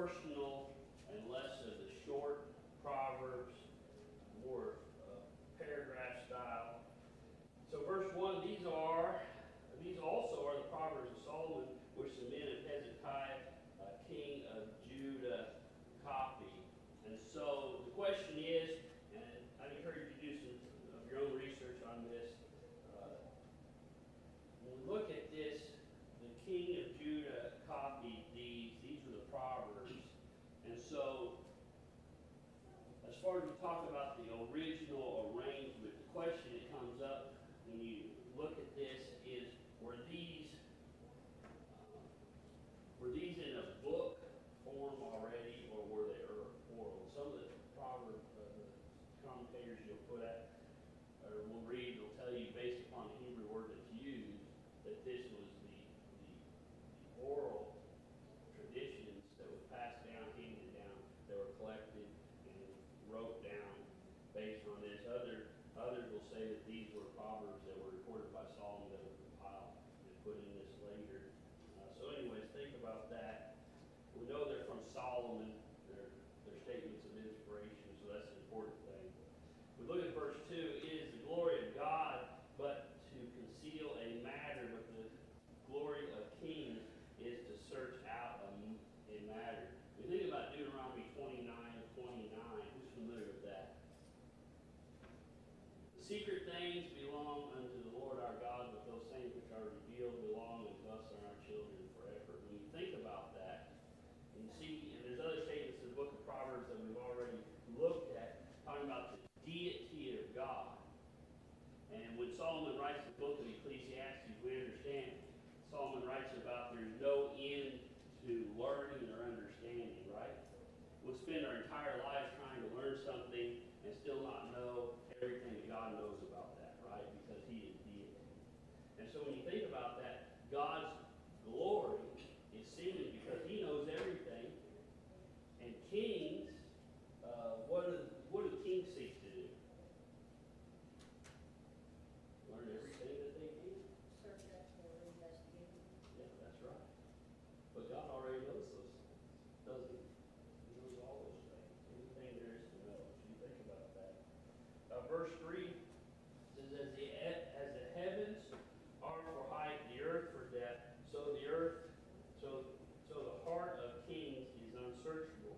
personal and less of the short Proverbs, more paragraph style. So verse 1, these also are the Proverbs of Solomon, which the men of Hezekiah, king of Judah, copied. And so the question is, and I encourage you to do some of your own research on this. When we look at this, the king of Judah copied these. These were the Proverbs. And so, as far as we talk about the original arrangement, the question that comes up when you look at this is, were these in a book form already, or were they oral? Some of the proverb commentators you'll put at, or we'll read, will tell you based upon the Hebrew word that's used, that this was the oral traditions that were passed down, handed down, that were collected and wrote down based on this. Others will say that these were proverbs that were recorded by Solomon that were compiled and put in this later. So anyways, think about that. We know they're from Solomon. They're statements of inspiration, so that's an important thing. We look at verse 2, it is the glory of God, but to conceal a matter, but the glory of kings is to search out a matter. We think about Deuteronomy 29:29. Who's familiar with that? The secret things belong unto the Lord our God, but those things which are revealed belong unto us and our children forever. When you think about that, and you see, and there's other statements in the book of Proverbs that we've already looked at, talking about the deity of God. And when Solomon writes the book of Ecclesiastes, we understand Solomon writes about there's no end to learning or understanding, right? We'll spend our entire lives trying to learn something and still not know everything that God knows about that, right? Because He is deity. And so when you think about that, God's glory is seen because He knows everything. And kings, what do kings seek to do? Learn everything that they can. Search out or investigate. Yeah, that's right. But God already knows those things, doesn't He? He knows all those things. Anything there is to know. So you think about that. Verse 3 says, as the heavens are for height, the earth for depth, so the heart of kings is unsearchable.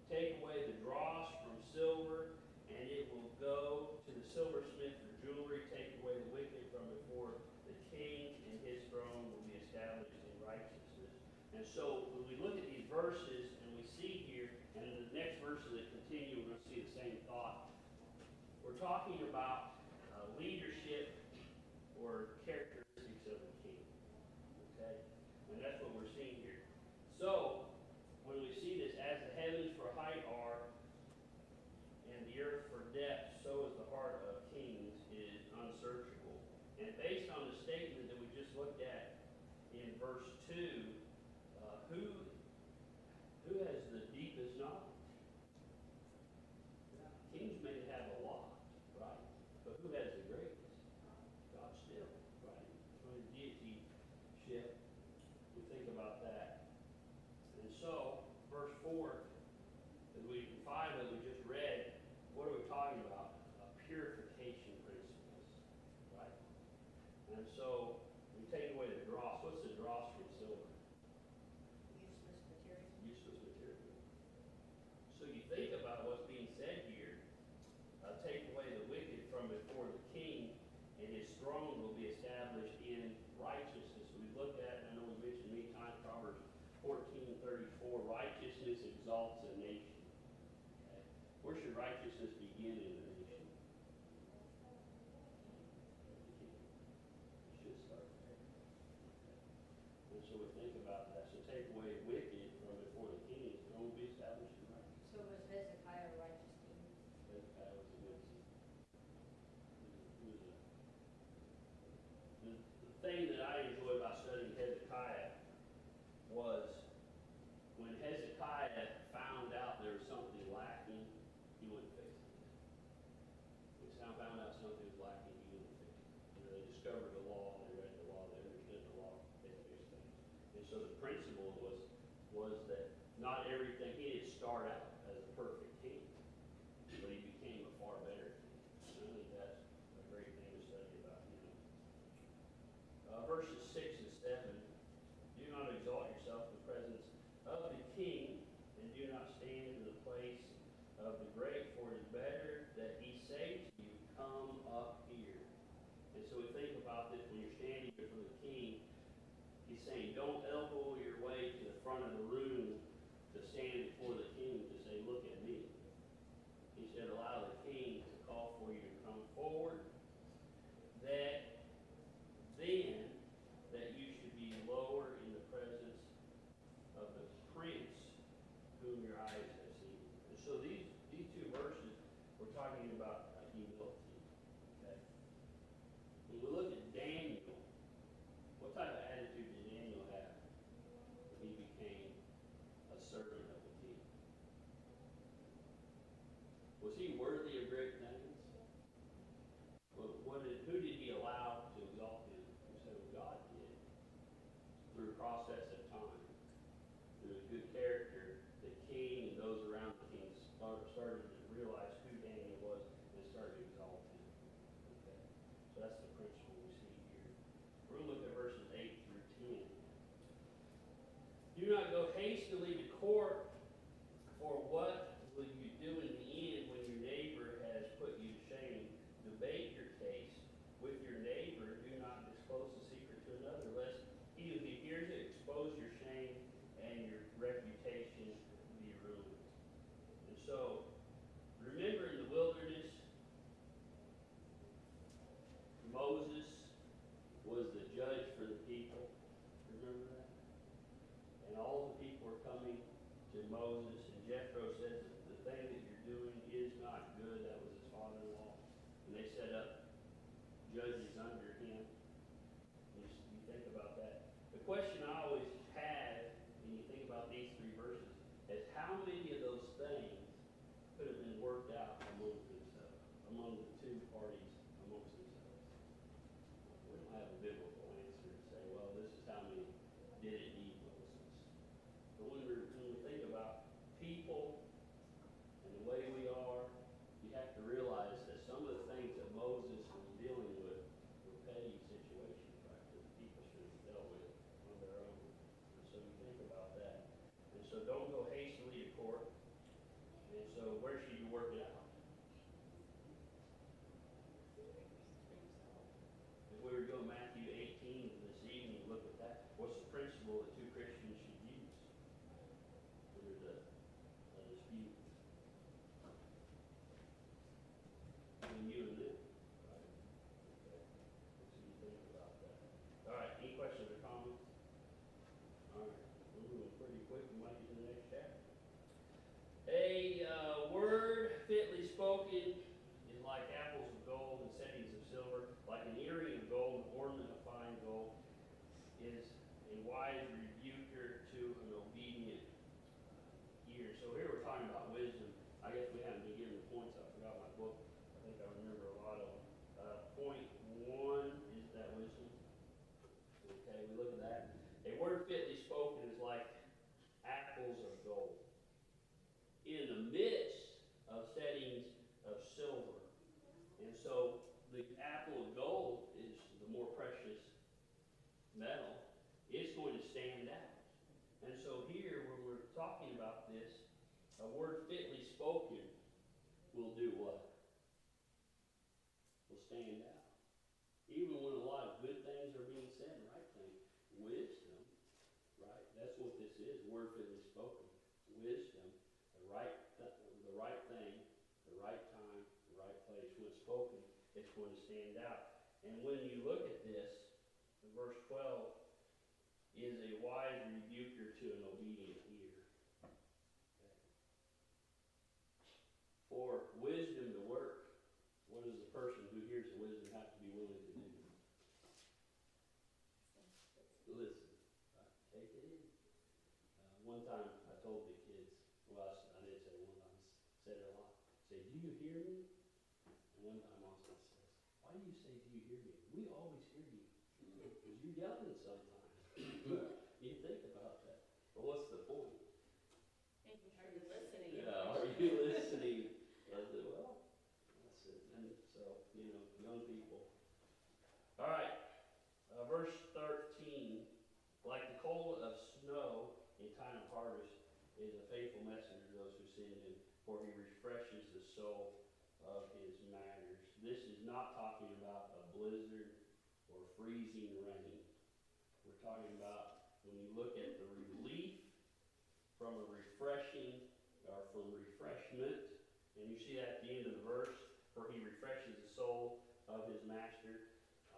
Take away the dross from silver, and it will go to the silversmith for jewelry. Take away the wicked from before the king, and his throne will be established in righteousness. And so when we look at these verses, and we see here, and in the next verses that continue, we're going to see the same thought. We're talking about leadership or characteristics of a king. Okay? And that's what we're seeing here. So, when we see this, as the heavens for height are, and the earth for depth, so is the heart of kings is unsearchable. And based on the statement that we just looked at in verse 2, who has the deepest knowledge? Kings may have a lot, right? But who has the greatest? God still, right? From His deityship, we think about that. And so, verse 4, as we 5 that we just read, what are we talking about? Purification principles, right? And so, we take away the dross. What's the dross from silver? Useless material. Useless material. So you think about what's being said here. Take away the wicked from before the king, and his throne will be established in righteousness. We looked at, I know we mentioned many times, Proverbs 14:34, righteousness exalts a nation. Okay? Where should righteousness begin in a nation? It should start there. Okay? And so we think about that. So take away wicked from before the king, his throne will be established in righteousness. So was Hezekiah a righteous king? Hezekiah was a good king. The thing that I enjoy about studying Hezekiah was when Hezekiah found out there was something lacking, he wouldn't fix it. When he found out something was lacking, he wouldn't fix it. They discovered the law, they read the law, they understood the law, they fixed things. And so the principle was that not everything, he didn't start out as a perfect king, but he became a far better king. And I think that's a great thing to study about him. Verses 6 and 7, do not exalt yourself in the presence of the king, and do not stand in the place of the great, for it is better that he say to you, come up here. And so we think about this when you're standing before the king. He's saying, don't elbow your way to the front of the room to stand before the king to say, look at me. He said, allow the king to call for you to come forward, that then that you should be lower in the presence of the prince whom your eyes have seen. And so these two verses, we're talking about humility. Okay? When we look at Daniel, what type of attitude did Daniel have when he became a servant of the king? Was he worthy of great things? Who did he allow to exalt him? He said, well, God did. Through a process of time, through his good character, the king and those around the king started to realize who Daniel was and started to exalt him. Okay? So that's the principle we see here. We're going to look at verses 8 through 10. Do not go hastily to court, for what will you do in the end when your neighbor has put you to shame? Debate your case with your neighbor. Do not disclose the secret to another, lest he who hears it expose your shame and your reputation be ruined. And so, remember in the wilderness, Moses was the judge for the people. Remember that? And all the people were coming to Moses, and Jethro said that the thing that you're doing is not good. That was his father-in-law. And they set up judges under him. You think about that. The question I always had, when you think about these three verses, is how many of those things could have been worked out among themselves, among the two parties amongst themselves? We don't have a biblical answer to say, well, this is how many didn't need Moses. But when we think about people and the way we are, you have to realize that some of the things that Moses was dealing with were petty situations, right, that the people should have dealt with on their own. And so you think about that. And so don't go hastily to court. And so where should you work it out? If we were to go to Matthew 18 this evening, look at that. What's the principle that two Christians should use when there's a dispute between you and them? Right? Okay. So you think about that. All right. Any questions or comments? All right. We're moving pretty quick. We might get to the next chapter. A word fitly spoken is like apples of gold and settings of silver, like an earring of gold, an ornament of fine gold, is a wise rebuker to an obedient ear. So here we're talking about wisdom. I guess we haven't been given the points. I forgot my book. I think I remember a lot of them. Point 1 is that wisdom. Okay, we look at that. A word fitly spoken is like apples of gold in the midst of settings of silver. And so the apple of gold is the more precious metal. It's going to stand out. And so here, when we're talking about this, a word fitly spoken will do what? Will stand out. Even when a lot of good things are being said, right thing, wisdom, right? That's what this is, word fitly spoken. Wisdom, the right thing, the right time, the right place. When it's spoken, it's going to stand out. And when you look at this, verse 12 is a wise rebuker to an obedient ear. Okay. For wisdom to work, what does the person who hears the wisdom have to be willing to do? Listen. Take it in. One time I told the kids, well, I didn't say it one time, I said it a lot. Say, do you hear me? And one time Austin says, why do you say, do you hear me? We always hear you. Because you're yelling sometimes. You think about that. But what's the point? Like the cold of snow in time of harvest is a faithful messenger to those who send him, for he refreshes the soul of his matters. This is not talking about a blizzard or freezing rain. We're talking about when you look at the relief from a refreshing or from refreshment, and you see that at the end of the verse, for he refreshes the soul of his master.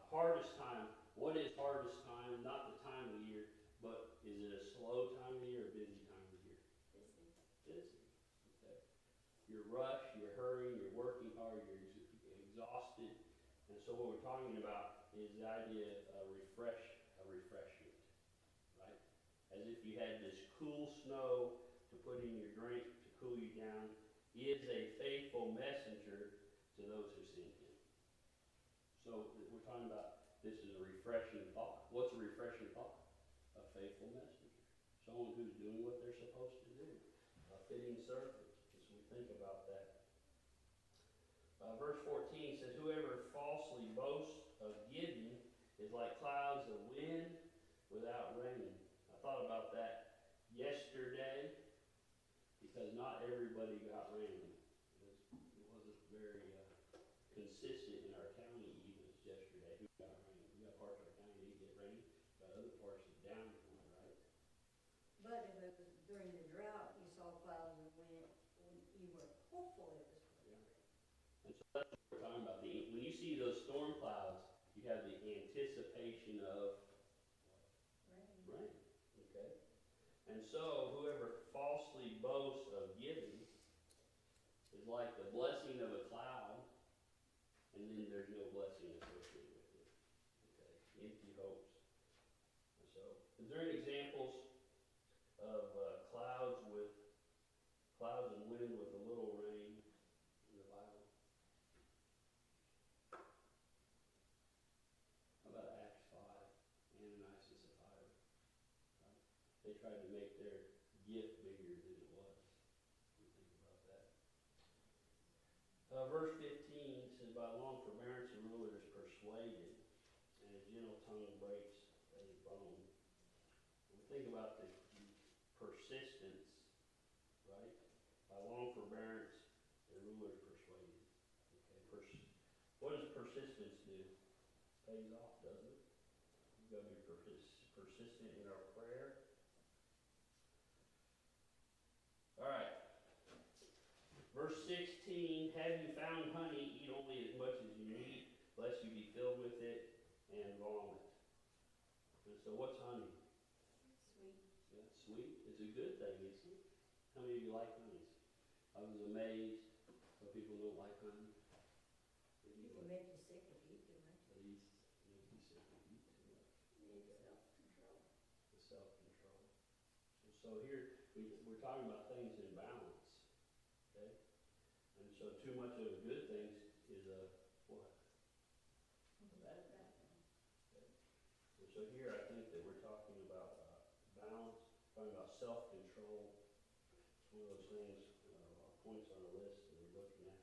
Harvest time. What is harvest time? Not the time of the year, but is it a slow time of the year or a busy time of the year? Busy. Busy. Okay. You're rushed, you're hurrying, you're working hard, you're exhausted. And so what we're talking about is the idea of a refreshment, right? As if you had this cool snow to put in your drink to cool you down. He is a faithful messenger to those who send him. So we're talking about this is a refreshing thought. What's a refreshing thought? A faithful messenger. Someone who's doing what they're supposed to do. A fitting servant, as we think about that. Verse 14 says, whoever falsely boasts of giving is like clouds of wind without rain. I thought about that yesterday because not everybody got rain. It wasn't very consistent in our county even yesterday who got rain. We got parts of our county that get rain, but other parts of downpour, right? But if it was during the drought, you saw clouds and wind, you were hopeful it was going to rain. And so that's what we're talking about. When you see those storm clouds, you have the anticipation of rain. Okay? And so whoever falsely boasts of giving is like the blessing of a cloud, and then there's no blessing associated with it. Okay? Empty hopes. And so, is there any examples of clouds and wind with a little rain in the Bible? How about Acts 5, Ananias and Sapphira? Right? They tried to make their gift bigger than it was. You think about that. Verse 15 says, by long forbearance the ruler is persuaded, and a gentle tongue breaks a bone. And think about the persistence, right? By long forbearance the ruler is persuaded. Okay. What does persistence do? It pays off, doesn't it? We've got to be persistent in our prayer. All right. Verse 16, have you found honey? Eat only as much as you need, lest you be filled with it and vomit. And so what's honey? Sweet. Yeah, it's sweet. It's a good thing, isn't it? How many of you like honey? I was amazed when people don't like honey. It can make you sick if you eat too much. At least make you sick if you eat too much. You need self-control. The self-control. And so here we're talking about things in balance. Okay? And so too much of a good thing is a what? A bad thing. Okay? And so here I think that we're talking about balance, talking about self-control. It's one of those things, points on the list that we're looking at.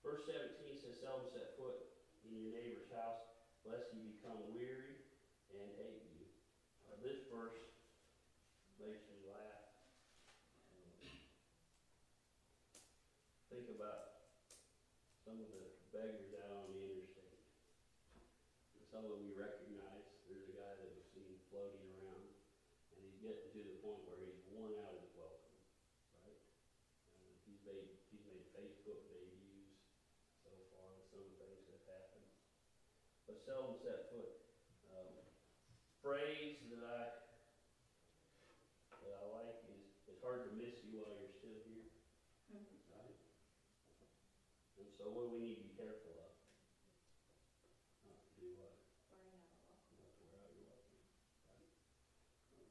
Verse 17 says, seldom set foot in your neighbor's house, lest you become weary and hate you. This verse makes me laugh. Think about some of the beggars out on the interstate. And some of them you recognize. There's a guy that we've seen floating around, and he's getting to the point where he's worn out of his welcome, right? He's made Facebook debuts so far with some of the things that have happened. But seldom set foot. Phrase that I like is, it's hard to miss you while you're still here. Right? And so what do we need to be careful of? Not to do what? Wearing out a welcome. Not to wear out your welcome. Right?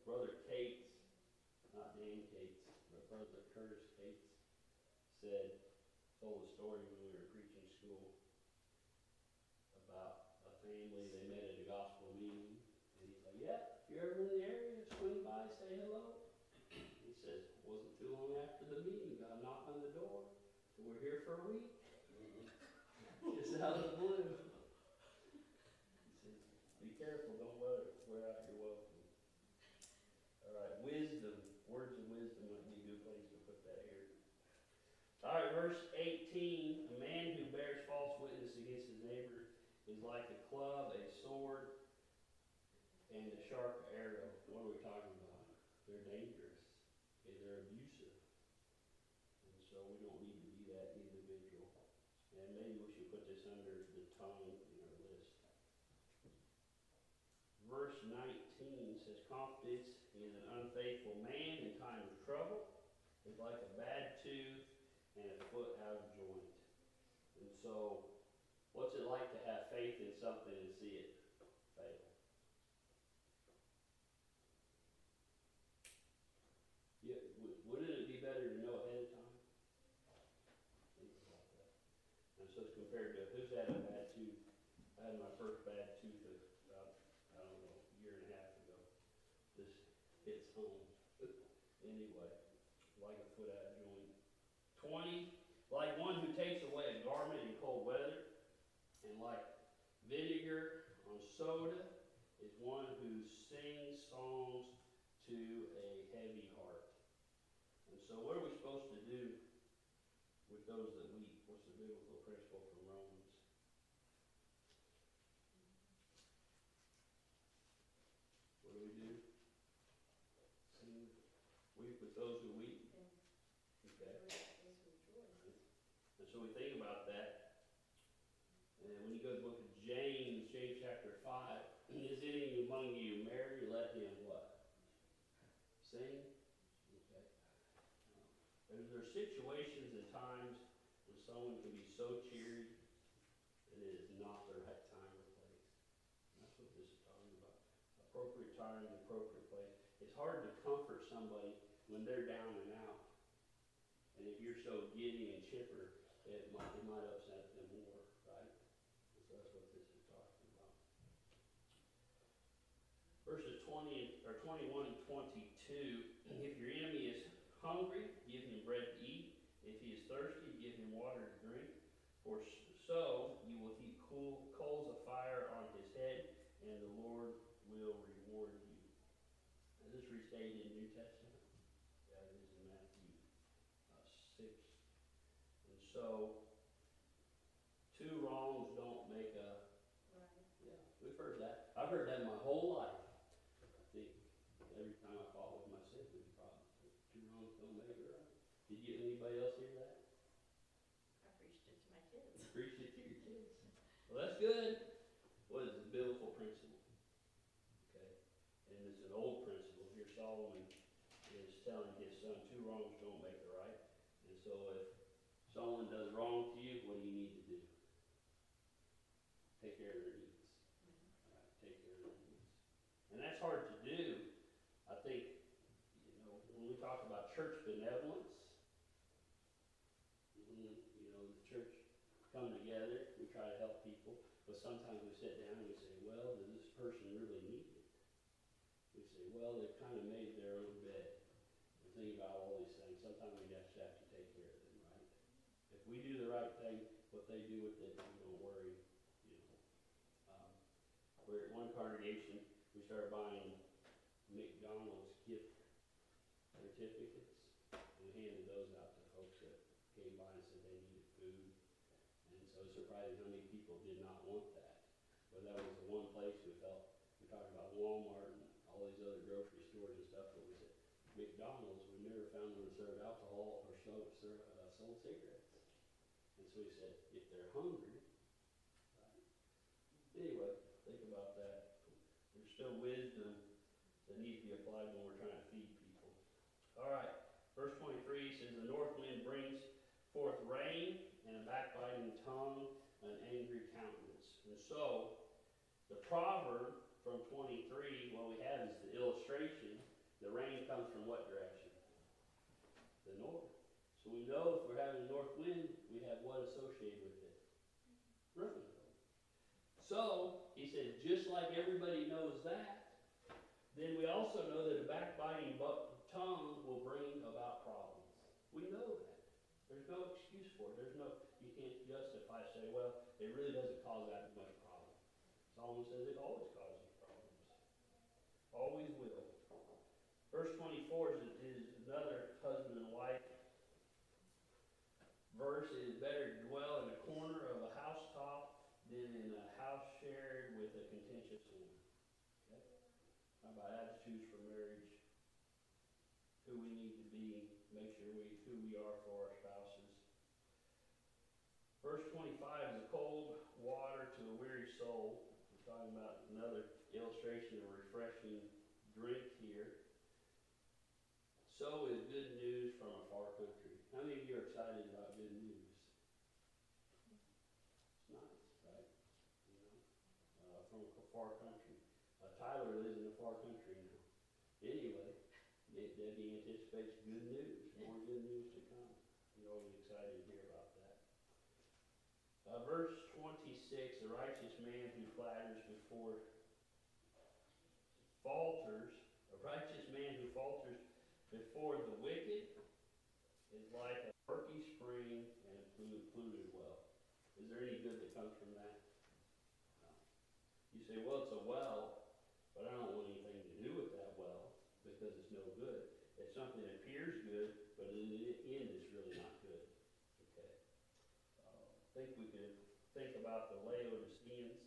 Brother Cates, not Dan Cates, but Brother Curtis Cates told a story when we were preaching school about a family they met at a gospel meeting. And he's like, yeah, if you're ever in the area, swing by, say hello. He says, wasn't too long after the meeting, got a knock on the door. So we're here for a week. Just out of the blue. He says, be careful, don't wear out your welcome. words of wisdom might be a good place to put that here. All right, verse 18. A man who bears false witness against his neighbor is like a club, a sword, and a sharp arrow. What are we talking about? They're dangerous. Okay, they're abusive. And so we don't need to be that individual. And maybe we should put this under the tongue in our list. Verse 19 says, confidence in an unfaithful man in time of trouble is like a bad tooth and a foot out of joint. And so, what's it like to have faith in something and see it fail? Yeah, wouldn't it be better to know ahead of time? Think about that. And so it's compared to who's had a bad tooth. I had my first bad tooth about, I don't know, a year and a half ago. This hits home. Anyway, like a foot out of joint. 20, like one who takes away a garment in cold weather, and like vinegar on soda is one who sings songs to a heavy heart. And so what are we supposed to do with those that weep? What's the biblical principle from Romans? What do we do? Sing, weep with those who weep. Okay. And so we think about that. And when you go to the book of James, James chapter 5, is any among you married? Let him what? Sing? Okay. There are situations and times when someone can be so cheery that it is not the right time or place. And that's what this is talking about. Appropriate time and appropriate place. It's hard to comfort somebody when they're down and out. And if you're so giddy and chipper, it might upset them more, right? So that's what this is talking about. Verses 20 or 21 and 22. If your enemy is hungry, give him bread to eat. If he is thirsty, give him water to drink. For so you will heap coals of fire on his head, and the Lord will reward you. Is this restated in the New Testament? Yeah, it is in Matthew 6. And so, two wrongs don't make a right. Yeah, we've heard that. I've heard that my whole life. I think every time I fought with my siblings, probably two wrongs don't make a right. Did you? Anybody else hear that? I preached it to my kids. You preached it to your kids. Well, that's good. What is the biblical principle? Okay, and it's an old principle. Here, Solomon is telling his son, two wrongs don't make a right. And so, if someone does wrong to you, what do you need to do? Take care of their needs. Right, take care of their needs. And that's hard to do. I think, when we talk about church benevolence, the church come together, we try to help people, but sometimes we sit down and we say, well, does this person really need it? We say, well, they've kind of made their own bed. We think about all these things. Sometimes we just have to take care of them, right? If we do the right thing, what they do with it, we don't worry. We're at one congregation, we started buying McDonald's gift certificates, and we handed those out to folks that came by and said they needed food. And so it's surprising how many people did not want that. But that was the one place we felt, we talked about Walmart and all these other grocery stores and stuff, but we said, McDonald's, we never found one that served alcohol or sold cigarettes. And so we said, if they're hungry, right? Anyway, think about that. There's still wisdom that needs to be applied when we're trying to feed people. All right, verse 23 says, the north wind brings forth rain, and a backbiting tongue, an angry countenance. And so, the proverb from 23, what we have is the illustration. The rain comes from what direction? The north. So we know if we're having a north wind, we have what associated with it? Rain. So, he said, just like everybody knows that, then we also know that a backbiting tongue will bring about problems. We know that. There's no excuse for it. You can't justify, say, well, it really doesn't cause that much problem. Solomon says it always causes problems. Always will. Verse 24 is choose for marriage, who we need to be, make sure who we are for our spouses. Verse 25 is a cold water to a weary soul. We're talking about another illustration of a refreshing drink here. So is good news from a far country. How many of you are excited about good news? It's nice, right? You know, from a far country. Tyler lives in a far country now. Anyway, Debbie anticipates good news, more good news to come. You're always excited to hear about that. Verse 26, the righteous man who falters, a righteous man who falters before the wicked is like a murky spring and a polluted well. Is there any good that comes from that? No. You say, well, it's a well, but I don't want anything to do with that well because it's no good. It's something that appears good, but in the end it's really not good. Okay. I think we could think about the Laodiceans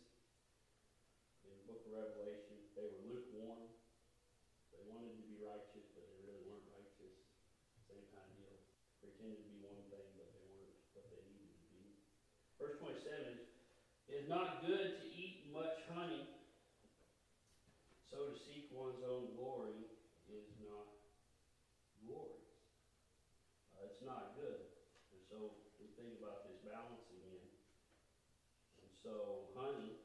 in the book of Revelation. They were lukewarm. They wanted to be righteous, but they really weren't righteous. Same kind of deal. Pretended to be one thing, but they weren't what they needed to be. Verse 27 is, it is not good to eat much honey, so to seek one's own glory is not glorious. It's not good. And so we think about this balance again. And so honey,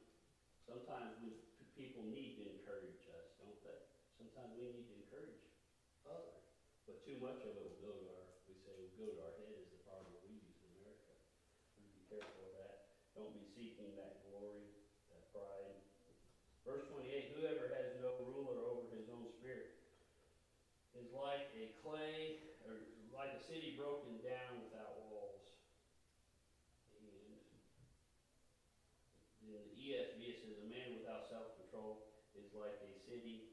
sometimes people need to encourage us, don't they? Sometimes we need to encourage others. But too much of it will go to our head is the problem we use in America. We need to be careful of that. Don't be seeking that glory, that pride. Verse 28, whoever has no ruler over his own spirit is like like a city broken down without walls. And in the ESV it says, a man without self-control is like a city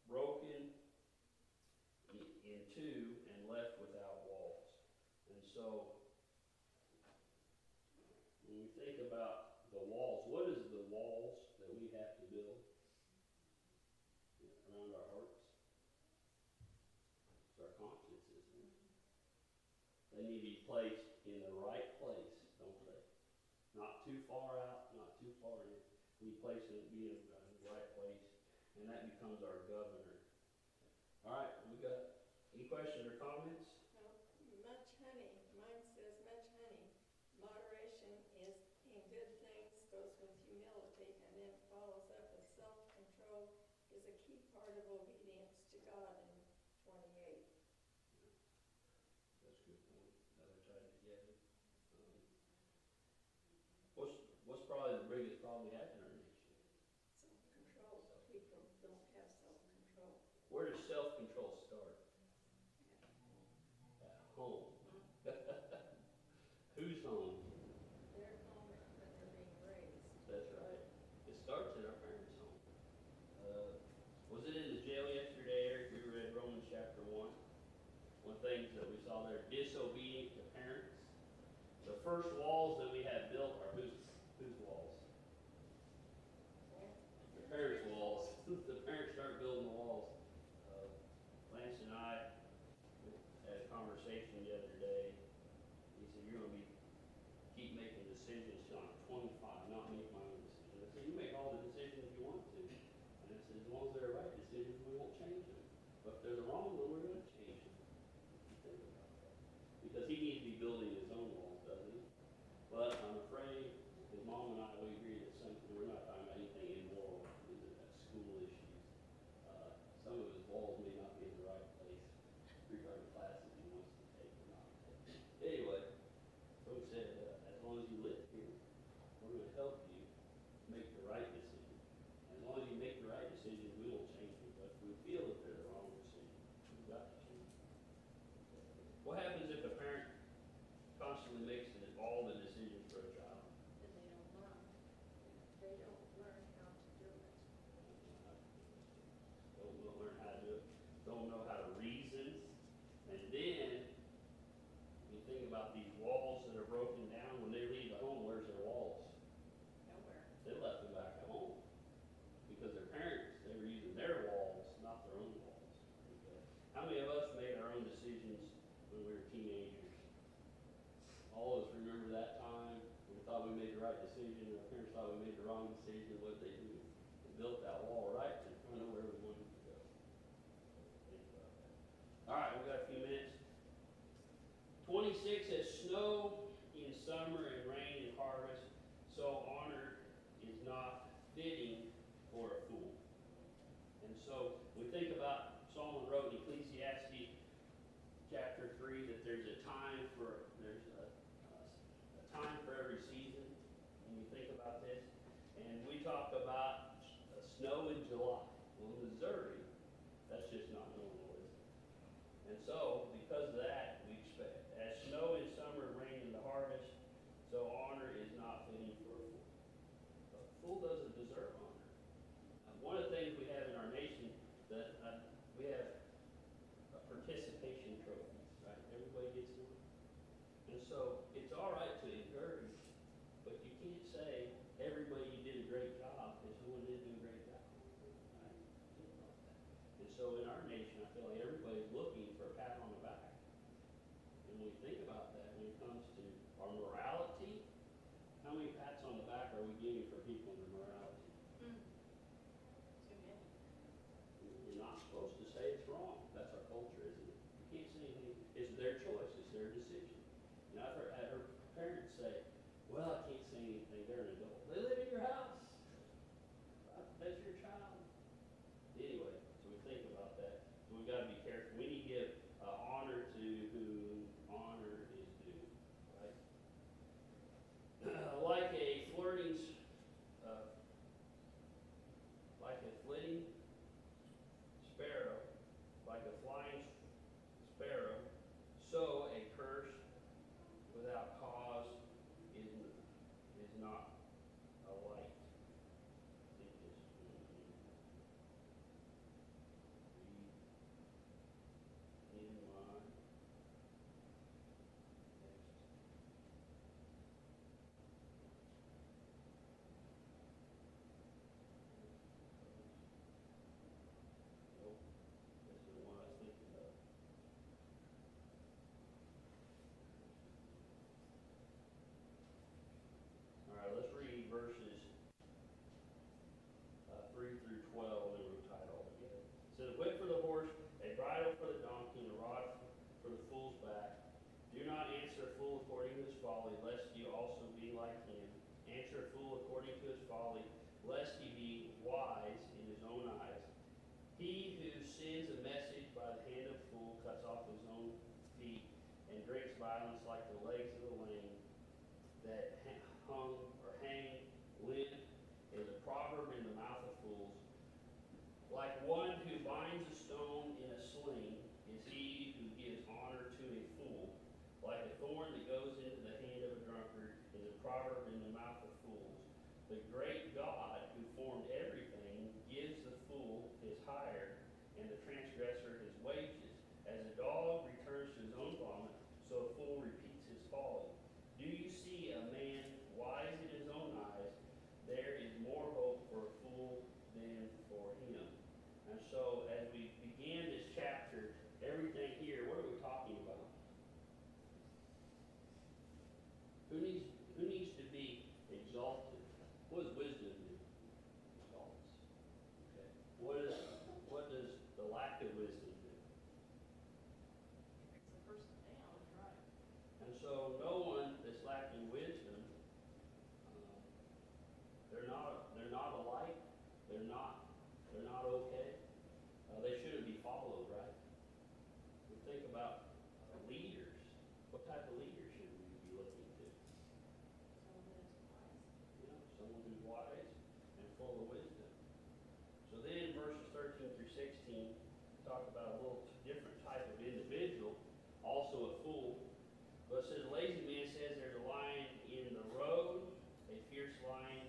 broken in two and left without walls. And so, when we think about the walls, what is the walls that we have to build around our hearts? It's our conscience, isn't it? They need to be placed in the right place, don't they? Not too far out, not too far in. We place it in the right place, and that becomes our governor. All right, we got any questions or comments? Much honey. Mine says much honey. Moderation is in good things, goes with humility, and then follows up with self-control is a key part of obedience to God in 28. That's a good point. Another tied together. What's probably the biggest problem we have in our nation? Self-control. People don't have self-control. Where does self-control start? At home. Whose home? Their home when they're being raised. That's right. It starts in our parents' home. Was it in the jail yesterday, Eric? We read Romans chapter 1. One of the things that we saw there, disobedient to parents. The first walls that we have built are whose walls? The parents' walls. The parents start building the walls. Lance and I had a conversation the other day. He said, you're going to keep making decisions till I'm 25, not make my own decisions. I said, you make all the decisions you want to. And I said, as long as they're the right decisions, we won't change them. But if they're the wrong one, we're going to change them. You think about that. Because he needs to be building his own walls, doesn't he? But I'm afraid, his mom and I, we agree that we're not talking about anything immoral. These are school issues. Some of his walls may not be in the right place regarding classes he wants to take or not take. Anyway, so he said, as long as you live here, we're going to help you make the right decision. As long as you make the right decision, we won't change them. But if we feel that they're the wrong decision, we've got to change them. What happens if a parent constantly makes all the decisions for a child? And they don't learn. They don't learn how to do it. Don't learn how to do it. Don't know how to reason. And then, you think about these walls that are broken down. When they leave the home, where's their walls? Nowhere. They left them back at home. Because their parents, they were using their walls, not their thought we made the wrong decision. What did they do? They built that wall right in front of where we wanted to go. Think about that. All right, we got a few minutes. 26 says, snow in summer and rain in harvest, so honor is not fitting for a fool. And so we think about Solomon wrote in Ecclesiastes chapter 3 that there's a time for time for every season. When you think about this, and we talk about snow in July. Well, in Missouri, that's just not normal, is it? And so, because of that, we expect as snow in summer, rain in the harvest, so honor is not fitting for a fool. A fool doesn't deserve honor. One of the things we have in our nation that we have participation trophies, right? Everybody gets one. And so it's all right to encourage, but you can't say everybody you did a great job because someone didn't do a great job. Right? Think about that. And so in our nation, I feel like everybody's looking for a pat on the back. And when we think about that, when it comes to our morality, how many pats on the back are we giving for people in their morality? Too many. You're not supposed to say it's wrong. That's our culture, isn't it? You can't say anything. It's their choice. It's their decision. And I've had her parents say, well, I can't say anything. They're an adult. They live in your house. That's your child. Anyway, so we think about that. So we've got to be careful. We need to give honor to whom honor is due. Right? Like a flirting, like a flitting sparrow, like a flying sparrow, so a curse without cause is not a light. I think this read in my text. Nope, this is the one I was thinking of. All right, let's read verses 3 through 12, and we'll tie it all together. It says, a whip for the horse, a bridle for the donkey, and a rod for the fool's back. Do not answer a fool according to his folly, lest you also be like him. Answer a fool according to his folly, lest he be wise in his own eyes. He who sends a message by the hand of a fool cuts off his own feet, and drinks violence like the legs of the lame that hang limp is a proverb in the mouth of fools. Like one who binds a stone in a sling is he who gives honor to a fool. Like a thorn that goes into the hand of a drunkard is a proverb in the mouth of fools. The great God who formed everything gives the fool his hire and the transgressor his wages. As a dog returns to his own vomit, so a fool repeats his folly. Do you see a man wise in his own eyes? There is more hope for a fool than for him. And so as we begin this chapter, everything here, what are we talking about? Who needs to be exalted? What does wisdom do? Exalts. Okay. What does the lack of wisdom do? Brings a person down, right? And so no one that's lacking wisdom, they're not alike. They're not okay. They shouldn't be followed, right? We think about leaders. What type of leaders should we be looking to? Someone who's wise and full of wisdom. So then verses 13 through 16 talk about a little different type of individual, also a fool. But it says, a lazy man says there's a lion in the road, a fierce lion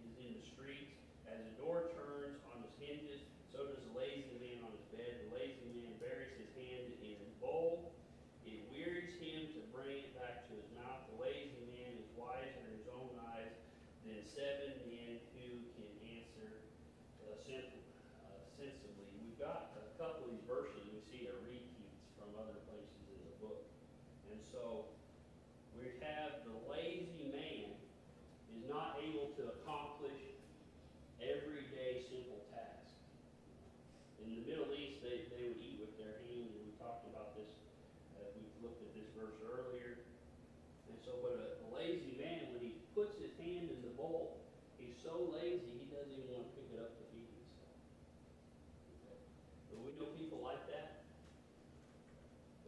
is in the streets. As the door turns on its hinges, so does the lazy man on his bed. The lazy man buries his hand in a bowl. It wearies him to bring it back to his mouth. The lazy man is wiser in his own eyes than 7 men who can answer sensibly. We've got a couple of these verses we see are repeats from other places in the book. And so we have the lazy man is not able to accomplish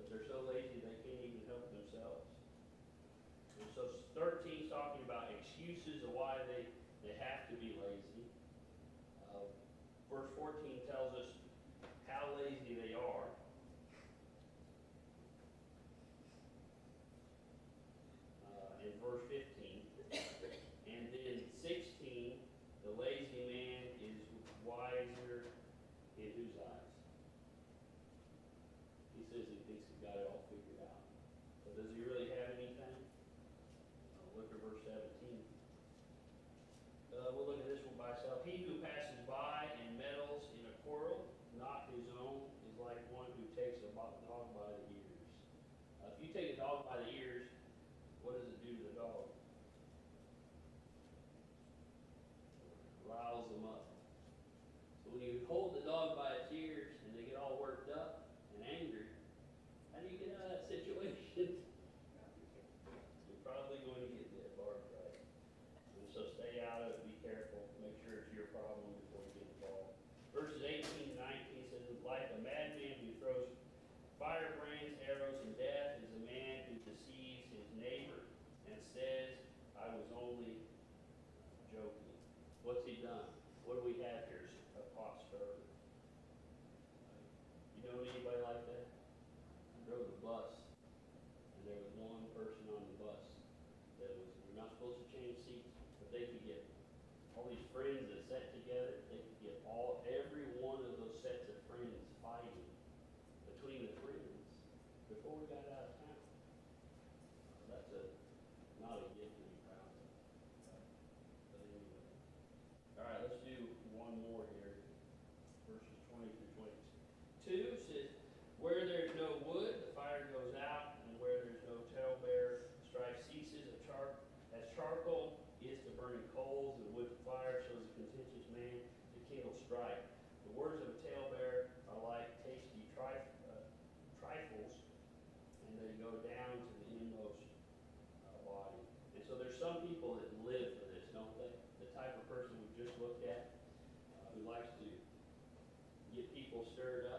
but they're so lazy they can't even help themselves. And so 13 is talking about excuses of why they have to be lazy. Verse 14 tells us how lazy they are. In verse 15. And then 16, the lazy man is wiser in whose eyes? He says he thinks he's got it all figured out. But does he really have anything? Look at verse 17. We'll look at this one by itself. He who passes by and meddles in a quarrel, not his own, is like one who takes a dog by the ears. If you take a dog by the ears, what does it do to the dog? Riles them up. So when you hold the dog by its ears and they get all worked up and angry, how do you get out of that situation? You're probably going to get that bark, right? And so stay out of it, be careful, make sure it's your problem before you get involved. Verses 18 and 19 says, like a madman who throws firebrands, arrows, and death is a man who deceives his neighbor and says, I was only joking. What's he done? What do we have here? A prosperity. You know anybody like that? I drove the bus, and there was one person on the bus that was, we're not supposed to change seats, but they could get all these friends that sat together, they could get every one of those sets of friends fighting between the friends before we got out of town. That's not a gift to be proud of. But anyway. All right, let's do one more here. Verses 20 through 22 says, where there's no wood, the fire goes out, and where there's no talebearer, strife ceases. As charcoal is to burning coals, and wood to fire, so is a contentious man to kindle strife. The words of a talebearer are like tasty trifles, and they go down to the inmost body. And so there's some people that live for this, don't they? The type of person we just looked at, who likes to get people stirred up.